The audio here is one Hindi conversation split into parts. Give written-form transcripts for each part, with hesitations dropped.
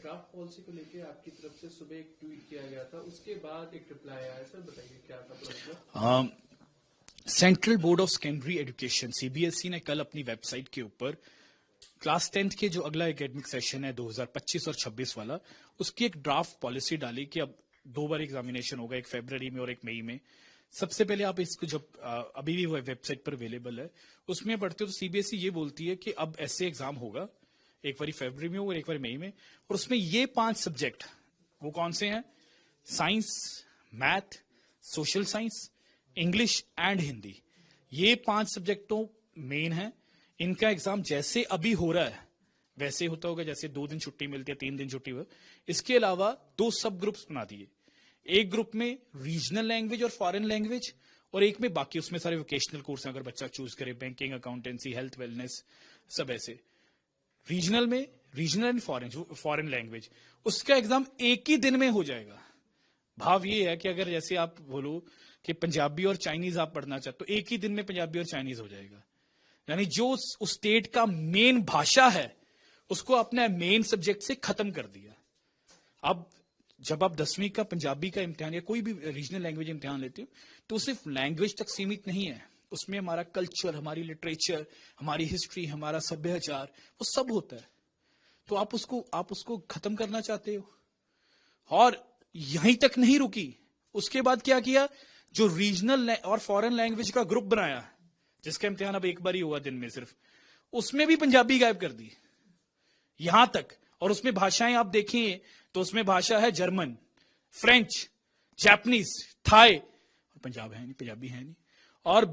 ड्राफ्ट पॉलिसी को लेके आपकी तरफ से सुबह एक ट्वीट किया गया था, उसके बाद एक रिप्लाई आया। सर बताइए क्या था problem? Central board of secondary education CBSE ने कल अपनी वेबसाइट के ऊपर क्लास 10th के जो अगला एकेडमिक सेशन है 2025 और 26 वाला, उसकी एक ड्राफ्ट पॉलिसी डाली कि अब 2 बार एग्जामिनेशन होगा, एक फरवरी में और एक मई में। सबसे पहले आप इसको जब अभी भी वो वेबसाइट पर अवेलेबल है उसमें पढ़ते हो तो सीबीएसई ये बोलती है कि अब ऐसे एग्जाम होगा, एक बारी फरवरी में और एक बारी मई में, और उसमें ये 5 सब्जेक्ट वो कौन से हैं? Science, math, social science, English and Hindi. ये 5 सब्जेक्टों मेन है। इनका एग्जाम जैसे अभी हो रहा है वैसे होता होगा, जैसे 2 दिन छुट्टी मिलती है, 3 दिन छुट्टी हुई। इसके अलावा 2 सब ग्रुप्स बना दिए, एक ग्रुप में रीजनल लैंग्वेज और फॉरेन लैंग्वेज, और एक में बाकी, उसमें सारे वोकेशनल कोर्स अगर बच्चा चूज करे, बैंकिंग, अकाउंटेंसी, हेल्थ, वेलनेस, सब ऐसे। रीजनल में रीजनल एंड फॉरेन लैंग्वेज, उसका एग्जाम एक ही दिन में हो जाएगा। भाव ये है कि अगर जैसे आप बोलो कि पंजाबी और चाइनीज आप पढ़ना चाहते तो एक ही दिन में पंजाबी और चाइनीज हो जाएगा। यानी जो उस स्टेट का मेन भाषा है उसको अपने मेन सब्जेक्ट से खत्म कर दिया। अब जब आप 10वीं का पंजाबी का इम्तिहान या कोई भी रीजनल लैंग्वेज इम्तिहान लेते हो तो सिर्फ लैंग्वेज तक सीमित नहीं है, उसमें हमारा कल्चर, हमारी लिटरेचर, हमारी हिस्ट्री, हमारा सभ्याचार, वो सब होता है। तो आप उसको खत्म करना चाहते हो। और यहीं तक नहीं रुकी, उसके बाद क्या किया, जो रीजनल और फॉरेन लैंग्वेज का ग्रुप बनाया जिसका इम्तिहान अब एक बार ही हुआ दिन में सिर्फ, उसमें भी पंजाबी गायब कर दी यहां तक। और उसमें भाषाएं आप देखें तो उसमें भाषा है जर्मन, फ्रेंच, जापानीज, थाई, और पंजाब है नहीं, पंजाबी है नहीं। और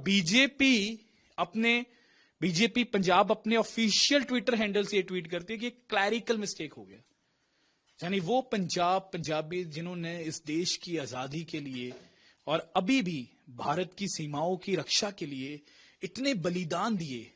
बीजेपी पंजाब अपने ऑफिशियल ट्विटर हैंडल से ट्वीट करती है कि क्लैरिकल मिस्टेक हो गया। यानी वो पंजाबी जिन्होंने इस देश की आजादी के लिए और अभी भी भारत की सीमाओं की रक्षा के लिए इतने बलिदान दिए।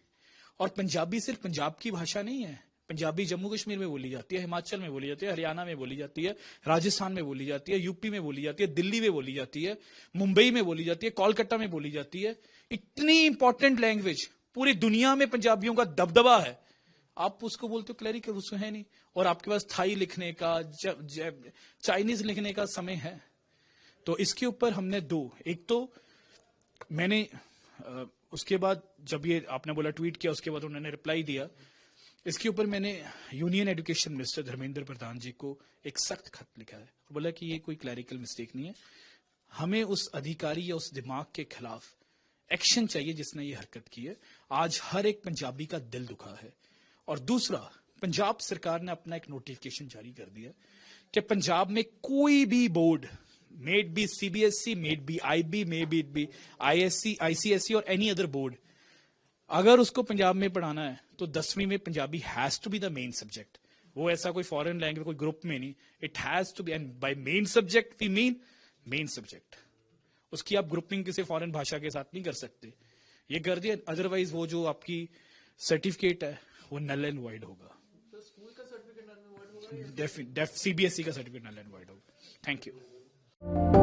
और पंजाबी सिर्फ पंजाब की भाषा नहीं है, पंजाबी जम्मू कश्मीर में बोली जाती है, हिमाचल में बोली जाती है, हरियाणा में बोली जाती है, राजस्थान में बोली जाती है, यूपी में बोली जाती है, दिल्ली में बोली जाती है, मुंबई में बोली जाती है, कोलकाता में बोली जाती है। इतनी इंपॉर्टेंट लैंग्वेज, पूरी दुनिया में पंजाबियों का दबदबा है। आप उसको बोलते हो क्लैरिकल, उसमें है नहीं। और आपके पास थाई लिखने का, चाइनीज लिखने का समय है। तो इसके ऊपर हमने 2, एक तो मैंने उसके बाद जब ये आपने बोला ट्वीट किया, उसके बाद उन्होंने रिप्लाई दिया। इसके ऊपर मैंने union education minister Dharmendra Pradhan जी को एक सख्त खत लिखा है, बोला कि ये कोई क्लैरिकल मिस्टेक नहीं है, हमें उस अधिकारी या उस दिमाग के खिलाफ एक्शन चाहिए जिसने ये हरकत की है। आज हर एक पंजाबी का दिल दुखा है। और दूसरा, पंजाब सरकार ने अपना एक नोटिफिकेशन जारी कर दिया कि पंजाब में कोई भी board, may be CBSE, may be IB, may be ISC, ICSE और एनी अदर बोर्ड, अगर उसको पंजाब में पढ़ाना है तो 10वीं में Punjabi has to be the main subject. वो ऐसा कोई फॉरेन लैंग्वेज कोई ग्रुप में नहीं, it has to be, and by main subject we mean main subject. उसकी आप ग्रुपिंग किसी फॉरेन भाषा के साथ नहीं कर सकते, ये कर दिया। अदरवाइज वो जो आपकी सर्टिफिकेट है वो नल एंड वाइड होगा। तो स्कूल का सर्टिफिकेट नल एंड वाइड होगा, सीबीएसई का सर्टिफिकेट नल एंड वाइड होगा। Thank you.